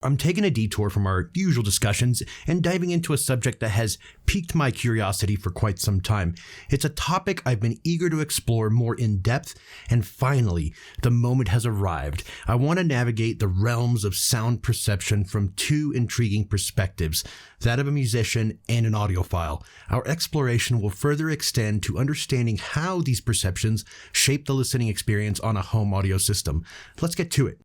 I'm taking a detour from our usual discussions and diving into a subject that has piqued my curiosity for quite some time. It's a topic I've been eager to explore more in depth, and finally, the moment has arrived. I want to navigate the realms of sound perception from two intriguing perspectives, that of a musician and an audiophile. Our exploration will further extend to understanding how these perceptions shape the listening experience on a home audio system. Let's get to it.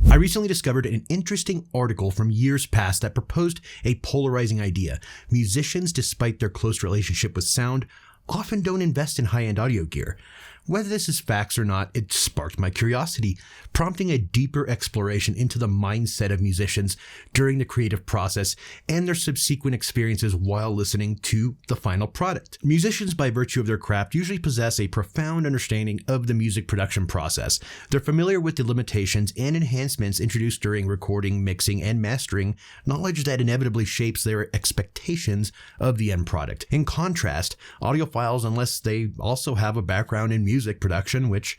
I recently discovered an interesting article from years past that proposed a polarizing idea. Musicians, despite their close relationship with sound, often don't invest in high-end audio gear. Whether this is facts or not, it sparked my curiosity, prompting a deeper exploration into the mindset of musicians during the creative process and their subsequent experiences while listening to the final product. Musicians, by virtue of their craft, usually possess a profound understanding of the music production process. They're familiar with the limitations and enhancements introduced during recording, mixing, and mastering, knowledge that inevitably shapes their expectations of the end product. In contrast, audiophiles, unless they also have a background in music production, which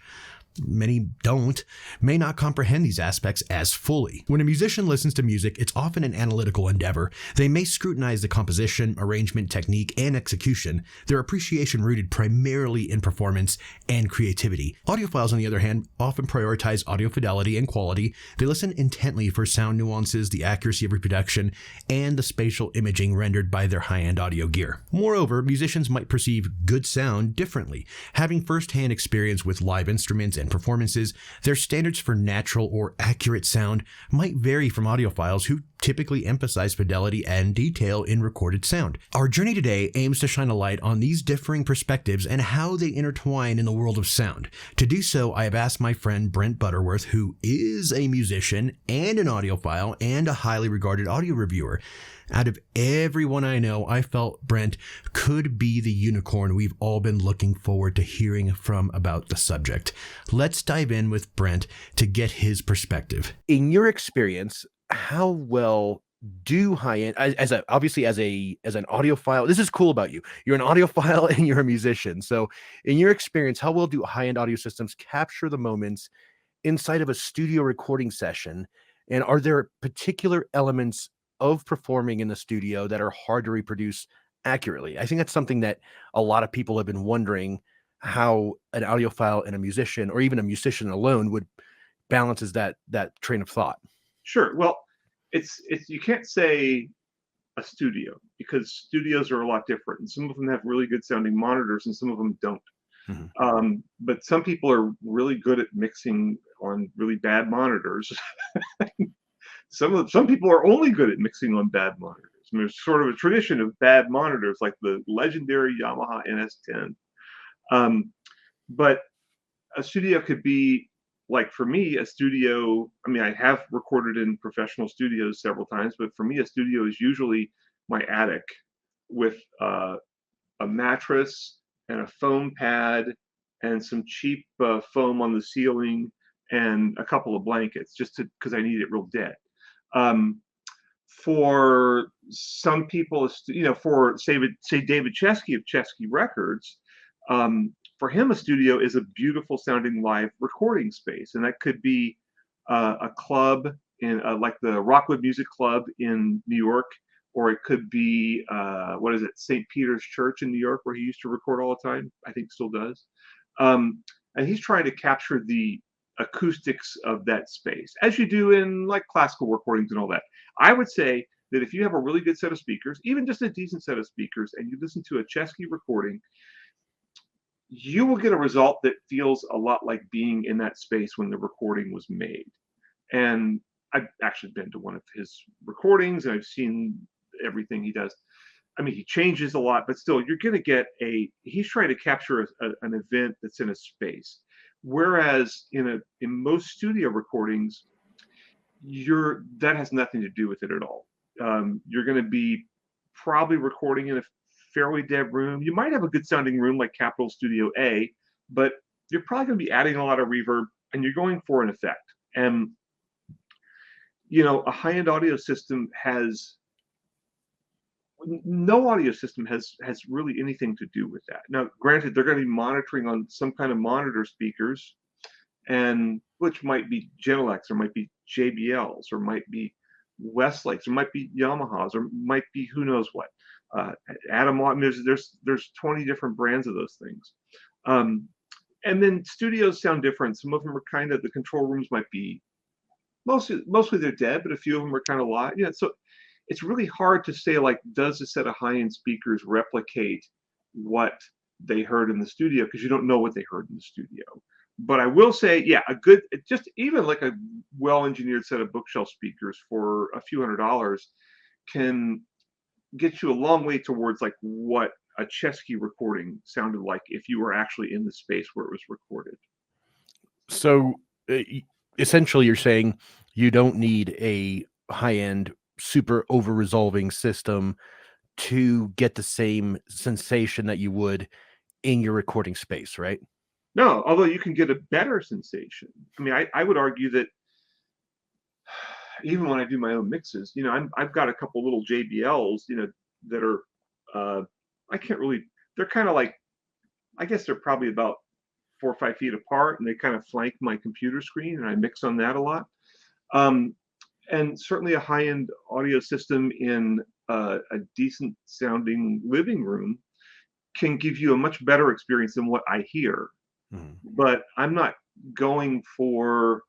many don't, may not comprehend these aspects as fully. When a musician listens to music, it's often an analytical endeavor. They may scrutinize the composition, arrangement, technique, and execution, their appreciation rooted primarily in performance and creativity. Audiophiles, on the other hand, often prioritize audio fidelity and quality. They listen intently for sound nuances, the accuracy of reproduction, and the spatial imaging rendered by their high-end audio gear. Moreover, musicians might perceive good sound differently. Having first-hand experience with live instruments and performances, their standards for natural or accurate sound might vary from audiophiles who typically emphasize fidelity and detail in recorded sound. Our journey today aims to shine a light on these differing perspectives and how they intertwine in the world of sound. To do so, I have asked my friend Brent Butterworth, who is a musician and an audiophile and a highly regarded audio reviewer. Out of everyone I know, I felt Brent could be the unicorn we've all been looking forward to hearing from about the subject. Let's dive in with Brent to get his perspective. In your experience, how well do high-end, obviously as an audiophile, this is cool about you. You're an audiophile and you're a musician. So in your experience, how well do high-end audio systems capture the moments inside of a studio recording session? And are there particular elements of performing in the studio that are hard to reproduce accurately? I think that's something that a lot of people have been wondering, how an audiophile and a musician, or even a musician alone, would balances that train of thought. Sure. Well, it's you can't say a studio, because studios are a lot different, and some of them have really good sounding monitors and some of them don't. Mm-hmm. But some people are really good at mixing on really bad monitors. Some people are only good at mixing on bad monitors. I mean, there's sort of a tradition of bad monitors, like the legendary Yamaha NS10. But a studio could be, like for me, a studio, I mean, I have recorded in professional studios several times, but for me, a studio is usually my attic with a mattress and a foam pad and some cheap foam on the ceiling and a couple of blankets, just because I need it real dead. For some people, for say David Chesky of Chesky Records, for him, a studio is a beautiful sounding live recording space, and that could be a club in like the Rockwood Music Club in New York, or it could be St. Peter's Church in New York, where he used to record all the time. I think still does. And he's trying to capture the acoustics of that space, as you do in like classical recordings and all that. I would say that if you have a really good set of speakers, even just a decent set of speakers, and you listen to a Chesky recording, you will get a result that feels a lot like being in that space when the recording was made. And I've actually been to one of his recordings, and I've seen everything he does. I mean, he changes a lot, but still, you're going to get he's trying to capture an event that's in a space. Whereas in most studio recordings, that has nothing to do with it at all. You're going to be probably recording in a fairly dead room. You might have a good sounding room like Capitol Studio A, but you're probably going to be adding a lot of reverb, and you're going for an effect. And a high-end audio system no audio system has really anything to do with that. Now, granted, they're going to be monitoring on some kind of monitor speakers, and which might be Genelecs, or might be JBLs, or might be Westlakes, or might be Yamahas, or might be who knows what. Uh, Adam, there's 20 different brands of those things. And then studios sound different. Some of them are kind of, the control rooms might be mostly they're dead, but a few of them are kind of live. So it's really hard to say, like, does a set of high-end speakers replicate what they heard in the studio, because you don't know what they heard in the studio. But I will say, yeah, just even like a well-engineered set of bookshelf speakers for a few $100s can get you a long way towards like what a Chesky recording sounded like if you were actually in the space where it was recorded. So essentially, you're saying you don't need a high-end, super over-resolving system to get the same sensation that you would in your recording space, right? No, although you can get a better sensation. I mean, I would argue that even when I do my own mixes, I've got a couple little JBLs, that are, I can't really, they're kind of like, I guess they're probably about 4 or 5 feet apart, and they kind of flank my computer screen, and I mix on that a lot. And certainly a high-end audio system in a decent sounding living room can give you a much better experience than what I hear. But I'm not going for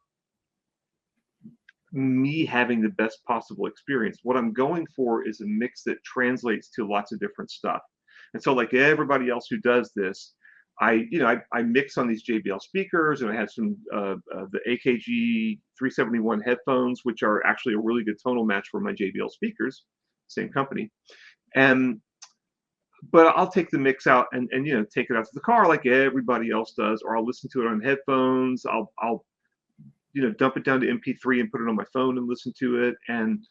me having the best possible experience. What I'm going for is a mix that translates to lots of different stuff. And so, like everybody else who does this, I mix on these JBL speakers, and I have some the AKG 371 headphones, which are actually a really good tonal match for my JBL speakers, same company. But I'll take the mix out and take it out to the car like everybody else does, or I'll listen to it on headphones. I'll dump it down to MP3 and put it on my phone and listen to it. And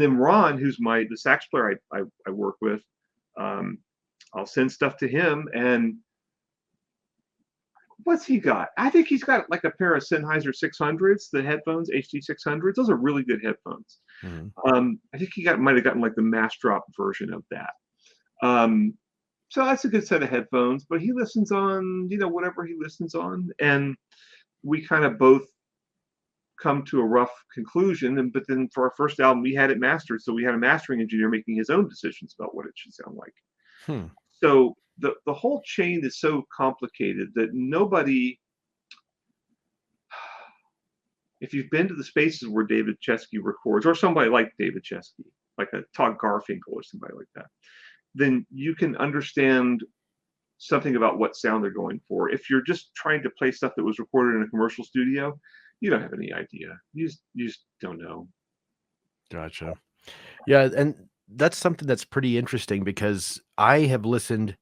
then Ron, who's the sax player I work with, I'll send stuff to him. And what's he got? I think he's got like a pair of Sennheiser 600s, the headphones, HD 600s. Those are really good headphones. I think he might have gotten like the mass drop version of that. So that's a good set of headphones, but he listens on, whatever he listens on. And we kind of both come to a rough conclusion. But then for our first album, we had it mastered. So we had a mastering engineer making his own decisions about what it should sound like. So the whole chain is so complicated that nobody, if you've been to the spaces where David Chesky records, or somebody like David Chesky, like a Todd Garfinkel or somebody like that, then you can understand something about what sound they're going for. If you're just trying to play stuff that was recorded in a commercial studio, you don't have any idea. You just don't know. Gotcha. Yeah, and that's something that's pretty interesting because I have listened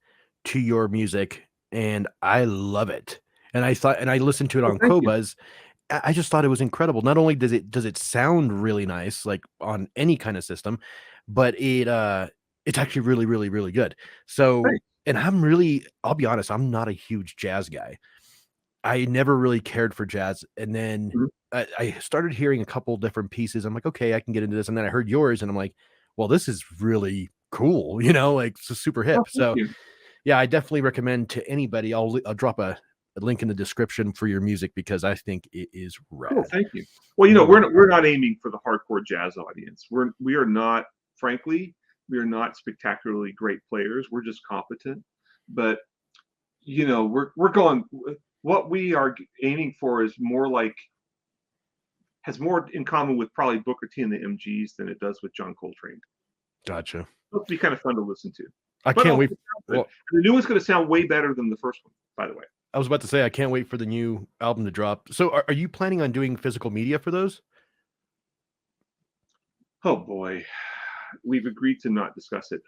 to your music and I love it. And I listened to it on Thank you. Qobuz. I just thought it was incredible. Not only does it sound really nice, like on any kind of system, but it's actually really, really, really good. So, Thanks. and I'll be honest, I'm not a huge jazz guy. I never really cared for jazz. And then Mhm. I started hearing a couple different pieces. I'm like, okay, I can get into this. And then I heard yours and I'm like, well, this is really cool, like it's super hip. Oh, thank So you. yeah, I definitely recommend to anybody. I'll drop a link in the description for your music because I think it is Cool, rad. thank you. Well, No we're not aiming for the hardcore jazz audience. We are not, frankly, we are not spectacularly great players. We're just competent. But we're going. What we are aiming for is has more in common with probably Booker T and the MGs than it does with John Coltrane. Gotcha. It'll be kind of fun to listen to. I But can't also wait. the Well, new one's going to sound way better than the first one, by the way. I was about to say I can't wait for the new album to drop. So are you planning on doing physical media for those? Oh boy, we've agreed to not discuss it.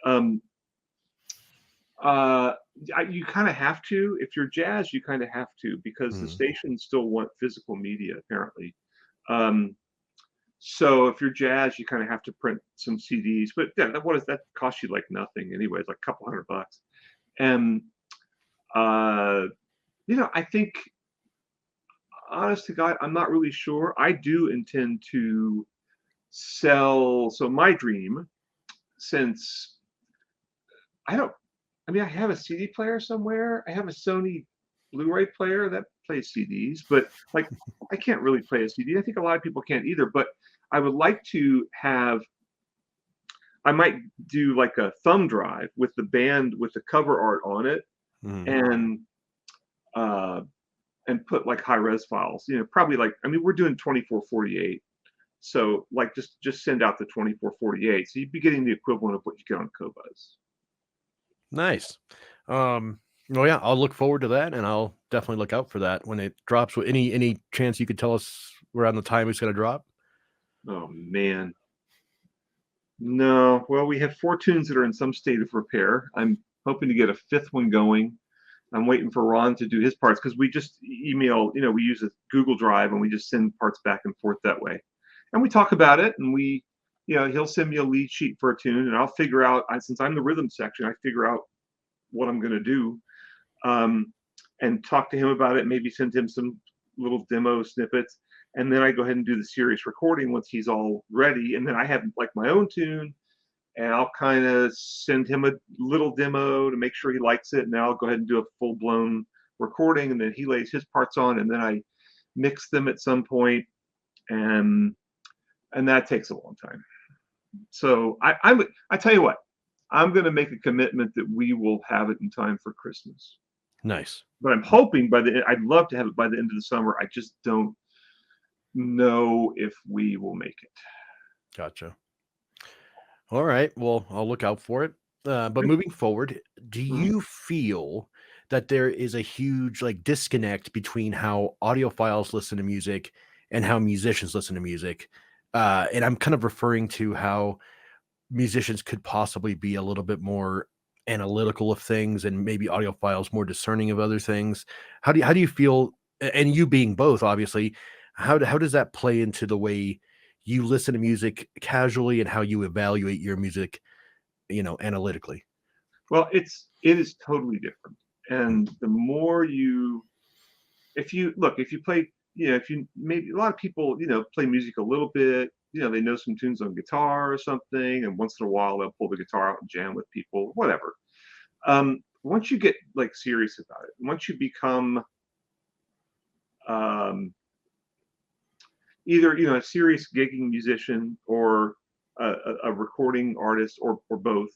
You kind of have to. If you're jazz, you kind of have to, because the stations still want physical media, apparently. So if you're jazz, you kind of have to print some CDs. But yeah, what does that cost you? Like nothing, anyway. It's like a couple $100. And I think, honest to God, I'm not really sure. I do intend to sell. So my dream, since I have a CD player somewhere. I have a Sony Blu-ray player. That play CDs, but like I can't really play a CD. I think a lot of people can't either, but I would like to have, I might do like a thumb drive with the band with the cover art on it, Mhm. and uh and put like high res files, probably like, I mean, we're doing 2448. So like just send out the 2448. So you'd be getting the equivalent of what you get on Qobuz. Nice. Well, yeah, I'll look forward to that, and I'll definitely look out for that when it drops. Any chance you could tell us around the time it's going to drop? Oh man. No. Well, we have 4 tunes that are in some state of repair. I'm hoping to get a 5th one going. I'm waiting for Ron to do his parts because we just email, we use a Google Drive and we just send parts back and forth that way. And we talk about it, and he'll send me a lead sheet for a tune, and I'll figure out, since I'm the rhythm section, I figure out what I'm going to do, and talk to him about it, maybe send him some little demo snippets. And then I go ahead and do the serious recording once he's all ready. And then I have like my own tune, and I'll kind of send him a little demo to make sure he likes it. And then I'll go ahead and do a full blown recording, and then he lays his parts on, and then I mix them at some point, and that takes a long time. So I tell you what, I'm going to make a commitment that we will have it in time for Christmas. Nice. But I'm hoping I'd love to have it by the end of the summer. I just don't know if we will make it. Gotcha. All right. Well, I'll look out for it. But moving forward, do you feel that there is a huge like disconnect between how audiophiles listen to music and how musicians listen to music? And I'm kind of referring to how musicians could possibly be a little bit more analytical of things and maybe audiophiles more discerning of other things. How do you feel, and you being both, obviously, how does that play into the way you listen to music casually and how you evaluate your music, analytically? Well, it is totally different. And the more if you play, if you maybe a lot of people, play music a little bit, they know some tunes on guitar or something, and once in a while they'll pull the guitar out and jam with people, whatever. Once you get like serious about it, once you become um, either a serious gigging musician or a recording artist, or both,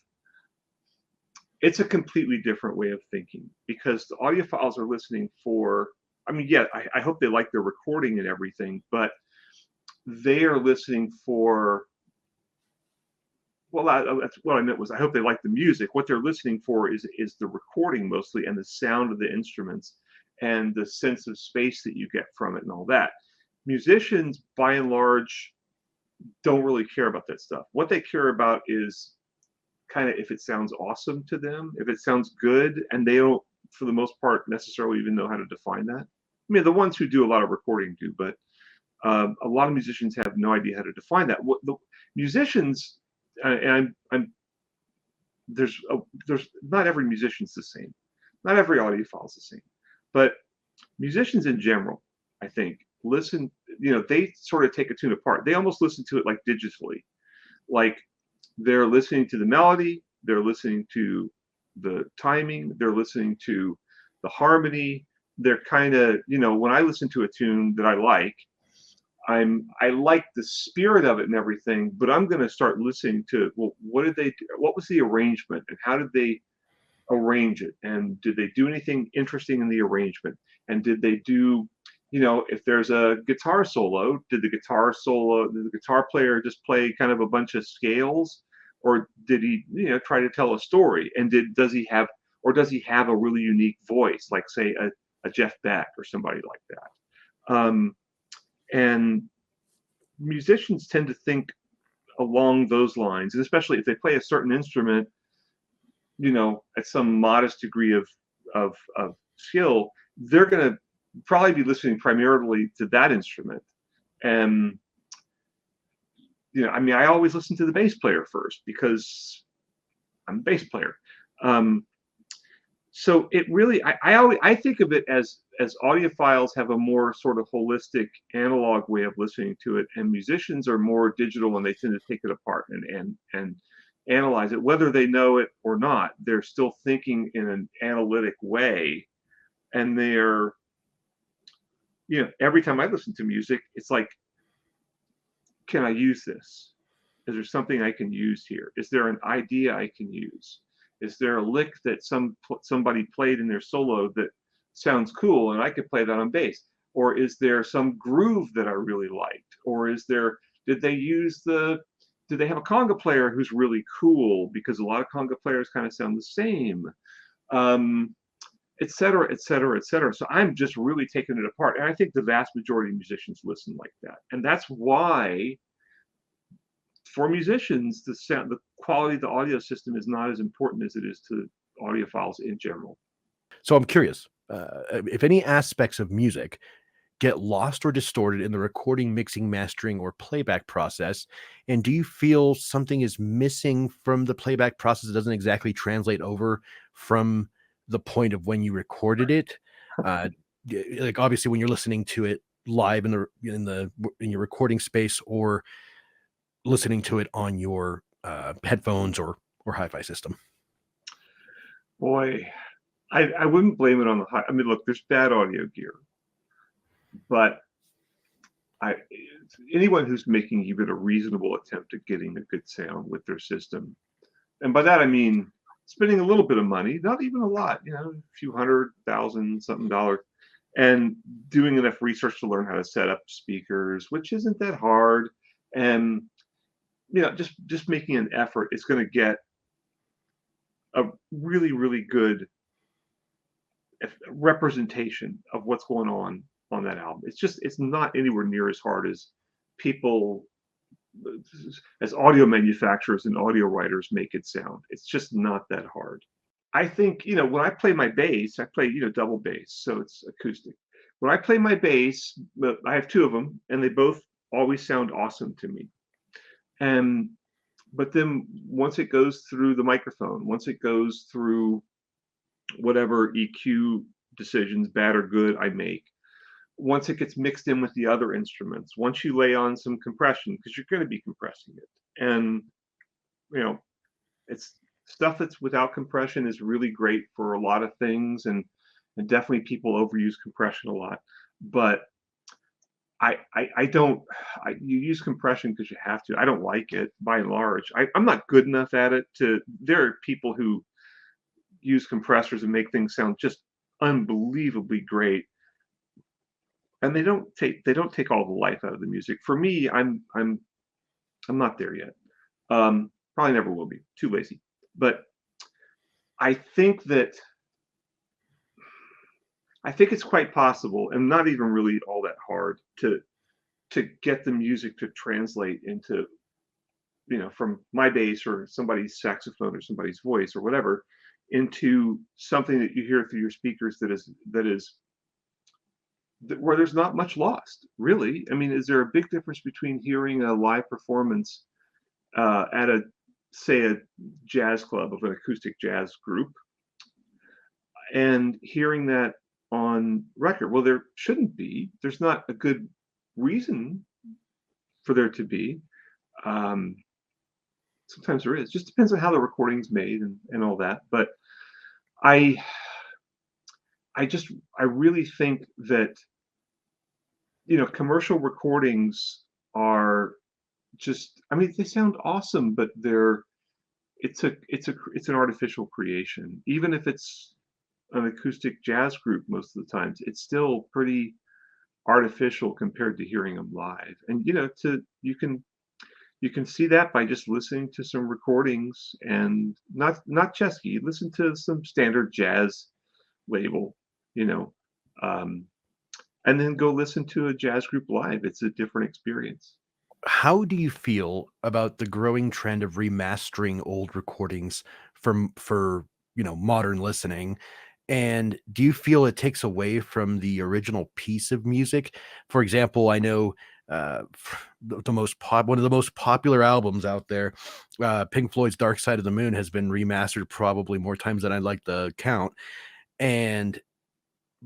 it's a completely different way of thinking, because the audiophiles are listening for, I mean, yeah, I hope they like their recording and everything, but they are listening for, well, that's what I meant was I hope they like the music. What they're listening for is the recording mostly, and the sound of the instruments, and the sense of space that you get from it and all that. Musicians, by and large, don't really care about that stuff. What they care about is kind of if it sounds awesome to them, if it sounds good, and they don't, for the most part, necessarily even know how to define that. I mean, the ones who do a lot of recording do, but a lot of musicians have no idea how to define that. What the musicians, and there's not every musician's the same, not every audiophile is the same, but musicians in general, I think, listen. They sort of take a tune apart. They almost listen to it like digitally, like they're listening to the melody, they're listening to the timing, they're listening to the harmony. They're kind of, when I listen to a tune that I like, I like the spirit of it and everything, but I'm going to start listening to, well, what did they do? What was the arrangement, and how did they arrange it, and did they do anything interesting in the arrangement, and did they do, if there's a guitar solo, did the guitar player just play kind of a bunch of scales, or did he try to tell a story, and does he have a really unique voice, like say a Jeff Beck or somebody like that. And musicians tend to think along those lines, and especially if they play a certain instrument, at some modest degree of skill, they're going to probably be listening primarily to that instrument. And I mean, I always listen to the bass player first because I'm a bass player. So it really, I think of it as audiophiles have a more sort of holistic analog way of listening to it, and musicians are more digital, and they tend to take it apart and analyze it, whether they know it or not. They're still thinking in an analytic way, and they're every time I listen to music, it's like, can I use this? Is there something I can use here? Is there an idea I can use? Is there a lick that somebody played in their solo that sounds cool and I could play that on bass? Or is there some groove that I really liked? Or did they have a conga player who's really cool? Because a lot of conga players kind of sound the same. Et cetera, et cetera, et cetera. So I'm just really taking it apart. And I think the vast majority of musicians listen like that. And that's why for musicians, the quality of the audio system is not as important as it is to audiophiles in general. So I'm curious, if any aspects of music get lost or distorted in the recording, mixing, mastering, or playback process, and do you feel something is missing from the playback process that doesn't exactly translate over from the point of when you recorded it? Like obviously when you're listening to it live in your recording space, or listening to it on your headphones or hi-fi system. Boy, I wouldn't blame it on I mean, look, there's bad audio gear, but anyone who's making even a reasonable attempt at getting a good sound with their system, and by that I mean spending a little bit of money, not even a lot, a few $100,000 something dollars, and doing enough research to learn how to set up speakers, which isn't that hard, and just making an effort is going to get a really, really good representation of what's going on that album. It's not anywhere near as hard as people, as audio manufacturers and audio writers make it sound. It's just not that hard. I think, when I play my bass, I play, double bass, so it's acoustic. When I play my bass, I have two of them, and they both always sound awesome to me. But then once it goes through the microphone, once it goes through whatever EQ decisions, bad or good, I make, once it gets mixed in with the other instruments, once you lay on some compression, because you're going to be compressing it, and it's stuff that's without compression is really great for a lot of things, and definitely people overuse compression a lot, but I don't. You use compression because you have to. I don't like it by and large. I'm not good enough at it to. There are people who use compressors and make things sound just unbelievably great, and they don't take all the life out of the music. For me, I'm not there yet. Probably never will be. Too lazy. But I think it's quite possible, and not even really all that hard, to get the music to translate into, from my bass or somebody's saxophone or somebody's voice or whatever, into something that you hear through your speakers where there's not much lost, really. I mean, is there a big difference between hearing a live performance at say a jazz club of an acoustic jazz group and hearing that on record? Well, there shouldn't be. There's not a good reason for there to be. Sometimes there is. Just depends on how the recording's made and all that. But I really think that commercial recordings are just, I mean, they sound awesome, but it's an artificial creation. Even if it's an acoustic jazz group, most of the times it's still pretty artificial compared to hearing them live. And you can see that by just listening to some recordings, and not Chesky. Listen to some standard jazz label, and then go listen to a jazz group live. It's a different experience. How do you feel about the growing trend of remastering old recordings for modern listening? And do you feel it takes away from the original piece of music? For example, I know one of the most popular albums out there, Pink Floyd's Dark Side of the Moon, has been remastered probably more times than I'd like to count. And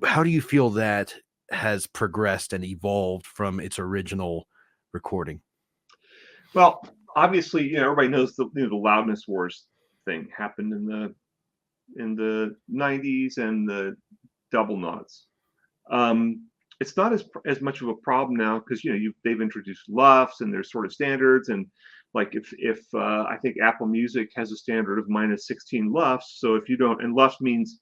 how do you feel that has progressed and evolved from its original recording? Well, obviously, everybody knows the loudness wars thing happened in the 90s and the double knots. it's not as much of a problem now because they've introduced LUFs and there's sort of standards, and like if I think Apple Music has a standard of minus 16 LUFs. So if you don't, and LUFs means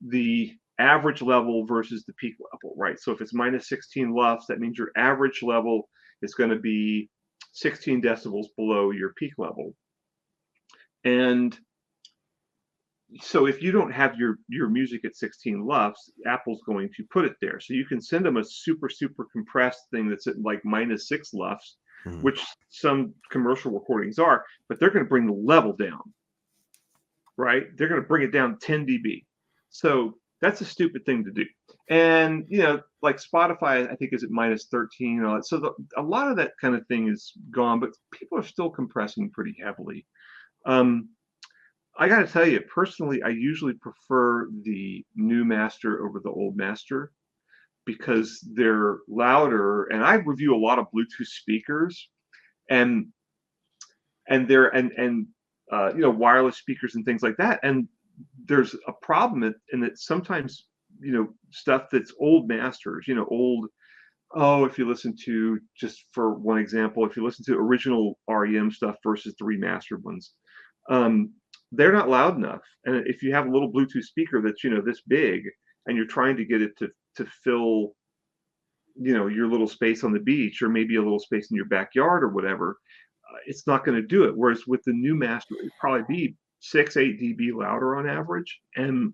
the average level versus the peak level, right? So if it's minus 16 LUFs, that means your average level is going to be 16 decibels below your peak level. And so if you don't have your music at 16 LUFs, Apple's going to put it there. So you can send them a super compressed thing that's at like minus 6 LUFs, which some commercial recordings are, but they're going to bring the level down, right? They're going to bring it down 10 dB. So that's a stupid thing to do. And like Spotify, I think is at minus 13 and all that. So a lot of that kind of thing is gone, but people are still compressing pretty heavily. I got to tell you, personally, I usually prefer the new master over the old master because they're louder. And I review a lot of Bluetooth speakers, and they're wireless speakers and things like that. And there's a problem in that sometimes stuff that's old masters, old. Oh, if you listen to, just for one example, if you listen to original REM stuff versus the remastered ones, they're not loud enough. And if you have a little Bluetooth speaker that's this big, and you're trying to get it to fill your little space on the beach, or maybe a little space in your backyard or whatever, it's not going to do it. Whereas with the new master, it'd probably be 6-8 dB louder on average. And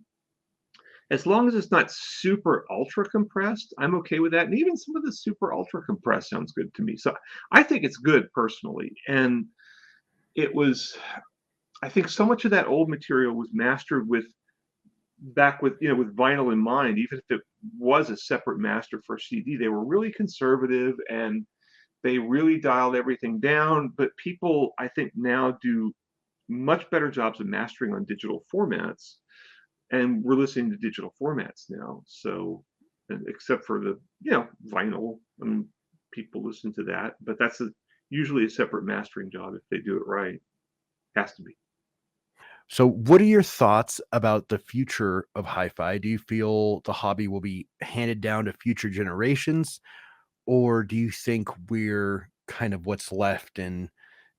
as long as it's not super ultra compressed, I'm okay with that. And even some of the super ultra compressed sounds good to me. So I think it's good personally. And I think so much of that old material was mastered with vinyl in mind. Even if it was a separate master for CD, they were really conservative and they really dialed everything down. But people, I think, now do much better jobs of mastering on digital formats, and we're listening to digital formats now. So, except for the vinyl, I mean, people listen to that, but that's usually a separate mastering job if they do it right. Has to be. So what are your thoughts about the future of hi-fi? Do you feel the hobby will be handed down to future generations, or do you think we're kind of what's left, and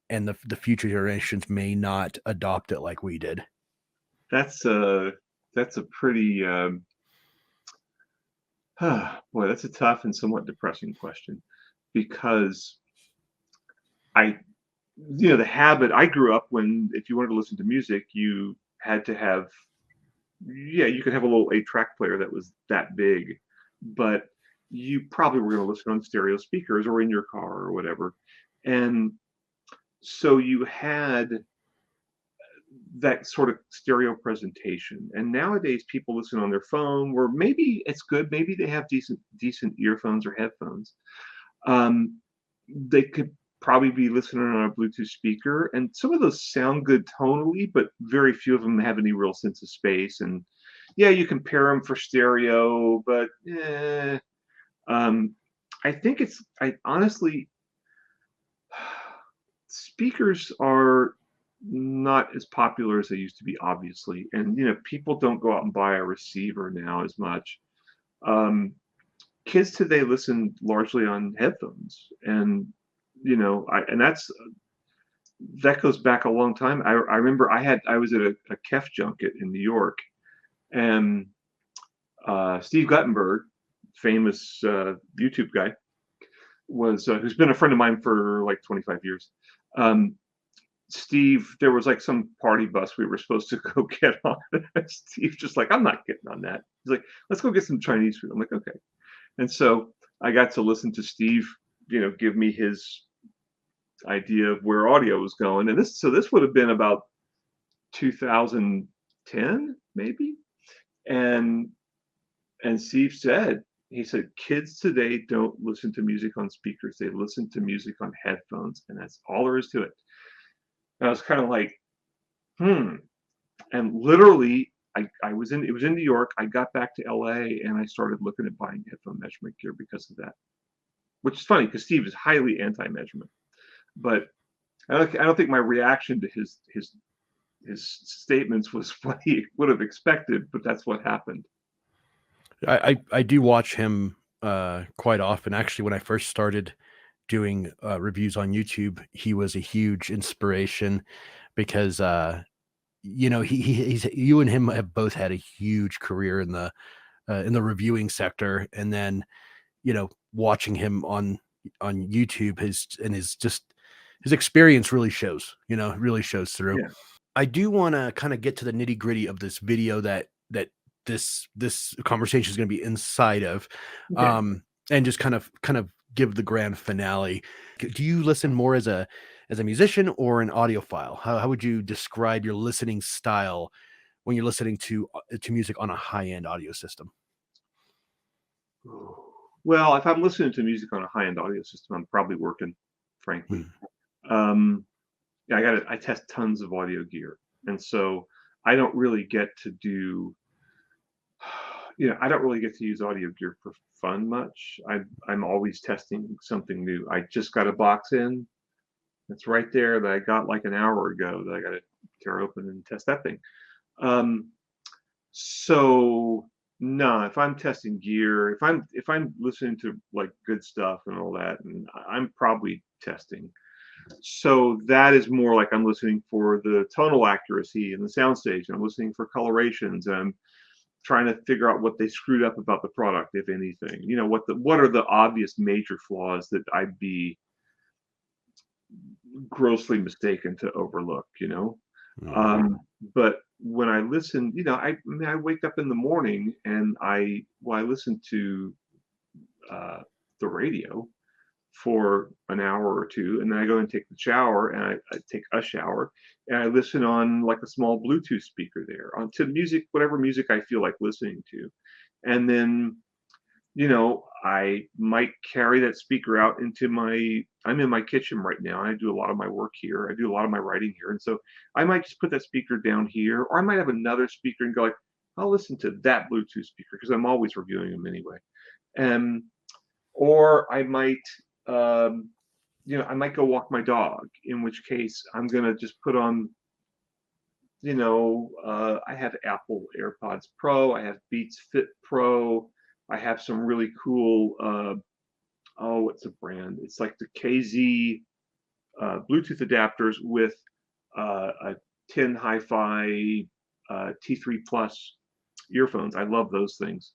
the future generations may not adopt it like we did? That's a pretty boy, that's a tough and somewhat depressing question, because the habit I grew up when, if you wanted to listen to music, you had to have, you could have a little 8-track player that was that big, but you probably were going to listen on stereo speakers or in your car or whatever. And so you had that sort of stereo presentation. And nowadays people listen on their phone, or maybe it's good, maybe they have decent earphones or headphones. They could probably be listening on a Bluetooth speaker, and some of those sound good tonally, but very few of them have any real sense of space. And yeah, you can pair them for stereo, but I think I honestly, speakers are not as popular as they used to be, obviously. And people don't go out and buy a receiver now as much. Kids today listen largely on headphones, and that goes back a long time. I remember I was at a KEF junket in New York, and Steve Guttenberg, famous YouTube guy, who's been a friend of mine for like 25 years. Steve, there was like some party bus we were supposed to go get on. Steve's just like, I'm not getting on that. He's like, let's go get some Chinese food. I'm like, okay. And so I got to listen to Steve, give me his idea of where audio was going. And this would have been about 2010, maybe. And Steve said, kids today don't listen to music on speakers. They listen to music on headphones, and that's all there is to it. And I was kind of like, And literally, it was in New York. I got back to LA and I started looking at buying headphone measurement gear because of that. Which is funny because Steve is highly anti-measurement, but I don't think my reaction to his statements was what he would have expected. But that's what happened. I do watch him quite often. Actually, when I first started doing reviews on YouTube, he was a huge inspiration because he's you and him have both had a huge career in the reviewing sector, and then watching him on YouTube, his experience really shows, really shows through. Yeah. I do want to kind of get to the nitty gritty of this video that this conversation is going to be inside of, Okay. and just kind of give the grand finale. Do you listen more as a musician or an audiophile? How would you describe your listening style when you're listening to music on a high end audio system? Well, if I'm listening to music on a high-end audio system, I'm probably working, frankly. Mm, Um, yeah, I test tons of audio gear, and so I don't really get to do, I don't really get to use audio gear for fun much. I'm always testing something new. I just got a box in that's right there that I got like an hour ago that I got to tear open and test that thing. Um, So, no, if I'm testing gear, if I'm listening to, like, good stuff and all that, and I'm probably testing. So that is more like I'm listening for the tonal accuracy in the soundstage, and I'm listening for colorations, and I'm trying to figure out what they screwed up about the product, if anything. What are the obvious major flaws that I'd be grossly mistaken to overlook, you know? mhm. But when I listen, I wake up in the morning and I listen to uh, the radio for an hour or two, and then I go and take the shower, and I take a shower, and I listen on like a small Bluetooth speaker there onto music, whatever music I feel like listening to, and then I might carry that speaker out into I'm in my kitchen right now, and I do a lot of my work here. I do a lot of my writing here. And so I might just put that speaker down here, or I might have another speaker and go like, I'll listen to that Bluetooth speaker because I'm always reviewing them anyway. And or um, I might go walk my dog, in which case I'm gonna just put on, I have Apple AirPods Pro, I have Beats Fit Pro, I have some really cool what's the brand? It's like the KZ Bluetooth adapters with a 10 HiFi T3 Plus earphones. I love those things.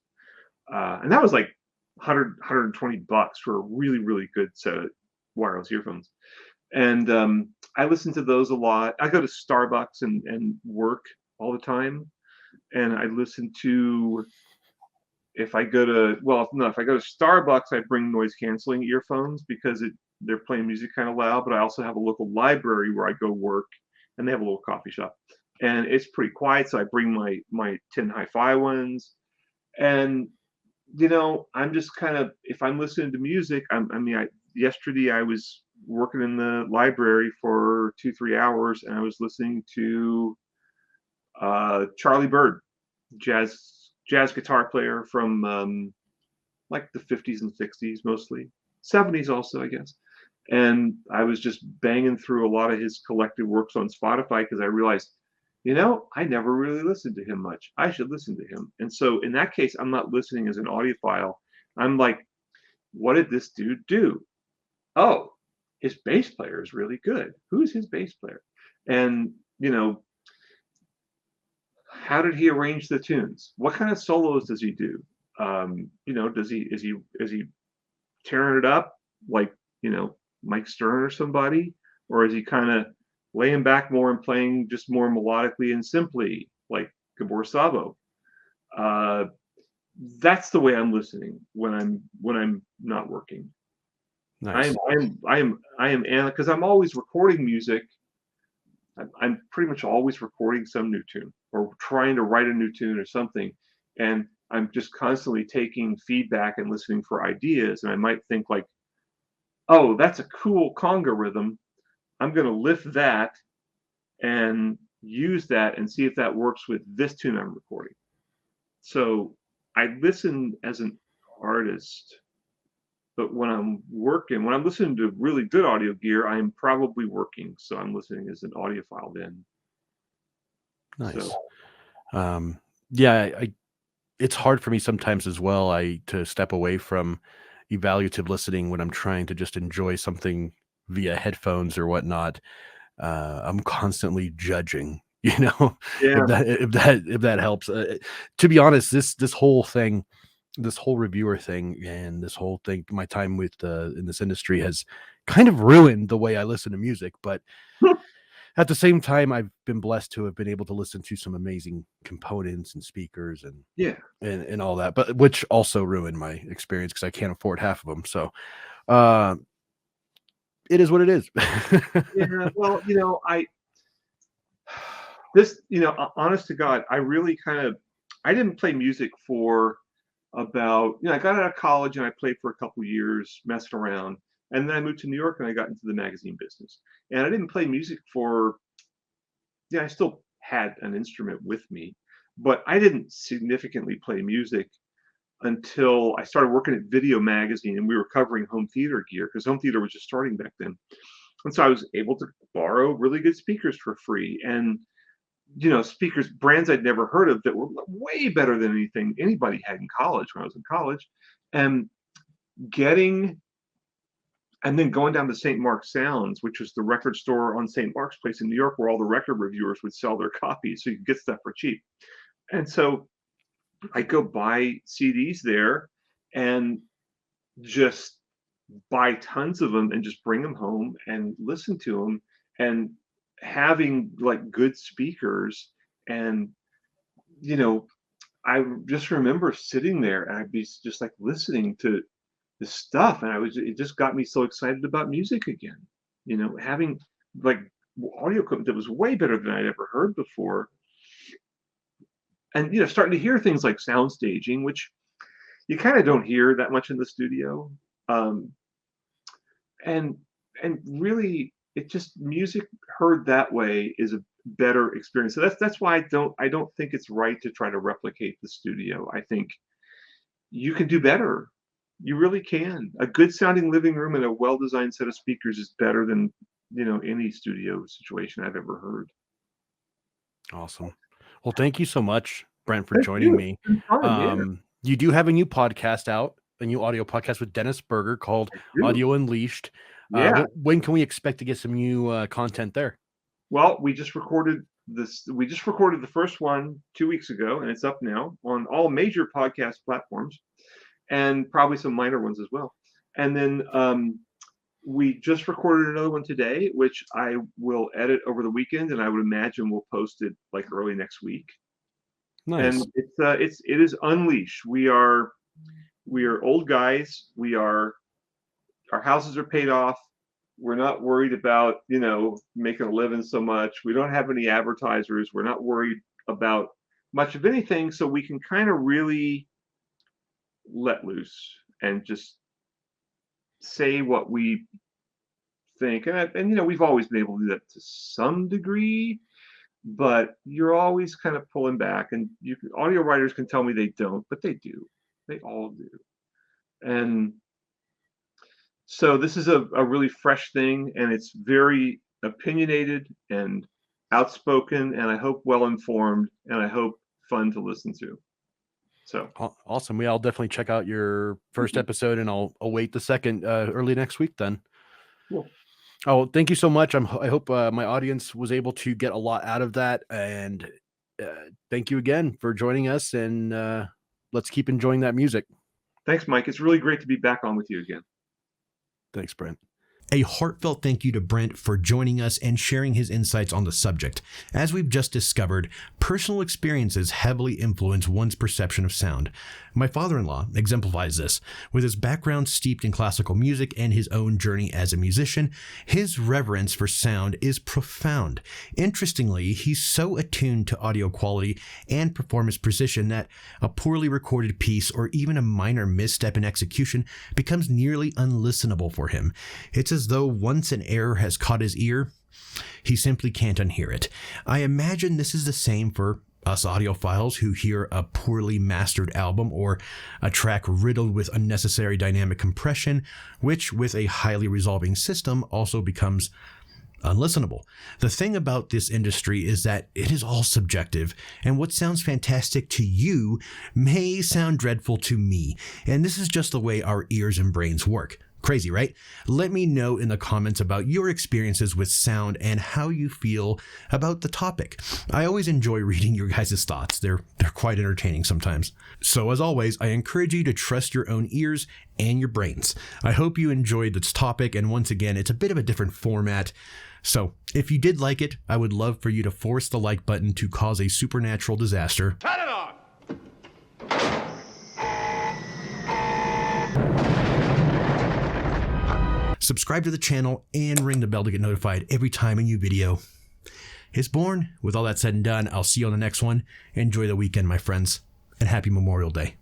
And that was like 120 bucks for a really, really good set of wireless earphones. And I listen to those a lot. I go to Starbucks and work all the time. And I listen to if I go to well, no, if I go to Starbucks, I bring noise canceling earphones because they're playing music kind of loud. But I also have a local library where I go work, and they have a little coffee shop, and it's pretty quiet. So I bring my 10 hi-fi ones, and I'm just kind of if I'm listening to music, yesterday I was working in the library for 2-3 hours, and I was listening to Charlie Bird, jazz guitar player from like the 50s and 60s mostly, 70s also, I guess. And I was just banging through a lot of his collected works on Spotify because I realized, I never really listened to him much. I should listen to him. And so in that case, I'm not listening as an audiophile. I'm like, what did this dude do? Oh, his bass player is really good. Who's his bass player? And, how did he arrange the tunes? What kind of solos does he do? Does he is he tearing it up like Mike Stern or somebody, or is he kind of laying back more and playing just more melodically and simply like Gabor Sabo? Uh, that's the way I'm listening when I'm not working. I'm Nice. I'm I am because I'm always recording music. I'm pretty much always recording some new tune or trying to write a new tune or something. And I'm just constantly taking feedback and listening for ideas. And I might think like, oh, that's a cool conga rhythm. I'm going to lift that and use that and see if that works with this tune I'm recording. So I listen as an artist, but when I'm listening to really good audio gear, I'm probably working. So I'm listening as an audiophile then. So Nice. Yeah, it's hard for me sometimes as well, to step away from evaluative listening when I'm trying to just enjoy something via headphones or whatnot. I'm constantly judging, Yeah. if that helps. To be honest, this whole thing, this whole reviewer thing, and this whole thing, my time with in this industry has kind of ruined the way I listen to music. But at the same time, I've been blessed to have been able to listen to some amazing components and speakers and Yeah. and all that, but which also ruined my experience because I can't afford half of them. So uh, it is what it is. Yeah. Well, this, honest to God, I really I didn't play music for about, I got out of college and I played for a couple years, messing around. And then I moved to New York and I got into the magazine business. And I didn't play music for, I still had an instrument with me, but I didn't significantly play music until I started working at Video Magazine and we were covering home theater gear because home theater was just starting back then. And so I was able to borrow really good speakers for free and, speakers, brands I'd never heard of that were way better than anything anybody had in college when I was in college. And getting, and then going down to St. Mark's Sounds, which was the record store on St. Mark's Place in New York, where all the record reviewers would sell their copies so you could get stuff for cheap. And so I go buy CDs there and just buy tons of them and just bring them home and listen to them, and having like good speakers. And I just remember sitting there and I'd be just like listening to this stuff, and it just got me so excited about music again, having like audio equipment that was way better than I'd ever heard before. And starting to hear things like sound staging, which you kind of don't hear that much in the studio. um, and and really, it just, music heard that way is a better experience. So that's why I don't think it's right to try to replicate the studio. I think you can do better. You really can. A good sounding living room and a well designed set of speakers is better than any studio situation I've ever heard. Awesome. Well, thank you so much, Brent, for Thank joining you. me. It's been fun. Yeah, You do have a new podcast out, a new audio podcast with Dennis Berger called I do. Audio Unleashed. Yeah. When can we expect to get some new content there? Well, we just recorded this. We just recorded the first one 2 weeks ago, and it's up now on all major podcast platforms, and probably some minor ones as well. And then we just recorded another one today, which I will edit over the weekend, and I would imagine we'll post it like early next week. And Nice. it is Unleash. We are old guys. Our houses are paid off. We're not worried about making a living so much. We don't have any advertisers. We're not worried about much of anything, so we can kind of really let loose and just say what we think. And we've always been able to do that to some degree, but you're always kind of pulling back. And audio writers can tell me they don't, but they do. They all do. And so this is a really fresh thing, and it's very opinionated and outspoken, and I hope well informed, and I hope fun to listen to. So Awesome. I'll definitely check out your first episode, and I'll await the second early next week then. cool. Oh, thank you so much. I hope my audience was able to get a lot out of that. And thank you again for joining us. And let's keep enjoying that music. Thanks, Mike. It's really great to be back on with you again. Thanks, Brent. A heartfelt thank you to Brent for joining us and sharing his insights on the subject. As we've just discovered, personal experiences heavily influence one's perception of sound. My father-in-law exemplifies this. With his background steeped in classical music and his own journey as a musician, his reverence for sound is profound. Interestingly, he's so attuned to audio quality and performance precision that a poorly recorded piece or even a minor misstep in execution becomes nearly unlistenable for him. It's as though once an error has caught his ear, he simply can't unhear it. I imagine this is the same for us audiophiles who hear a poorly mastered album or a track riddled with unnecessary dynamic compression, which with a highly resolving system also becomes unlistenable. The thing about this industry is that it is all subjective, and what sounds fantastic to you may sound dreadful to me, and this is just the way our ears and brains work. Crazy, right? Let me know in the comments about your experiences with sound and how you feel about the topic. I always enjoy reading your guys' thoughts. They're quite entertaining sometimes. So as always, I encourage you to trust your own ears and your brains. I hope you enjoyed this topic, and once again, it's a bit of a different format. So if you did like it, I would love for you to force the like button to cause a supernatural disaster. Turn it on! Subscribe to the channel and ring the bell to get notified every time a new video is born. With all that said and done, I'll see you on the next one. Enjoy the weekend, my friends, and happy Memorial Day.